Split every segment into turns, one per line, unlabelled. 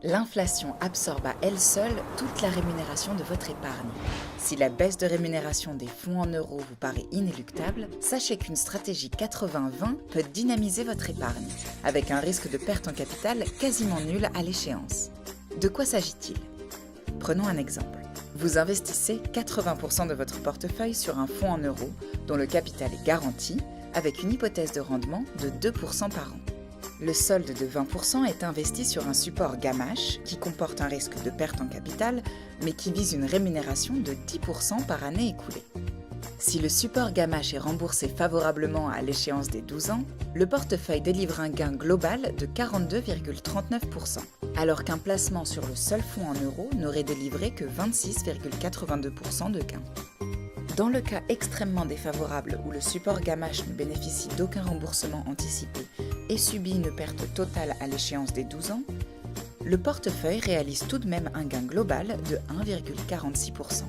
L'inflation absorbe à elle seule toute la rémunération de votre épargne. Si la baisse de rémunération des fonds en euros vous paraît inéluctable, sachez qu'une stratégie 80-20 peut dynamiser votre épargne, avec un risque de perte en capital quasiment nul à l'échéance. De quoi s'agit-il? Prenons un exemple. Vous investissez 80% de votre portefeuille sur un fonds en euros dont le capital est garanti, avec une hypothèse de rendement de 2% par an. Le solde de 20% est investi sur un support gamache qui comporte un risque de perte en capital, mais qui vise une rémunération de 10% par année écoulée. Si le support gamache est remboursé favorablement à l'échéance des 12 ans, le portefeuille délivre un gain global de 42,39%, alors qu'un placement sur le seul fonds en euros n'aurait délivré que 26,82% de gain. Dans le cas extrêmement défavorable où le support gamache ne bénéficie d'aucun remboursement anticipé et subit une perte totale à l'échéance des 12 ans, le portefeuille réalise tout de même un gain global de 1,46%.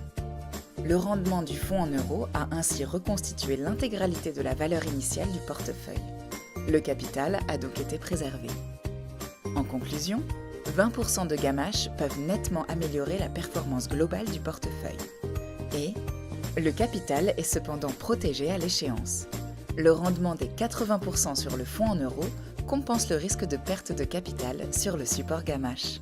Le rendement du fonds en euros a ainsi reconstitué l'intégralité de la valeur initiale du portefeuille. Le capital a donc été préservé. En conclusion, 20% de gamache peuvent nettement améliorer la performance globale du portefeuille. Et le capital est cependant protégé à l'échéance. Le rendement des 80% sur le fonds en euros compense le risque de perte de capital sur le support gamache.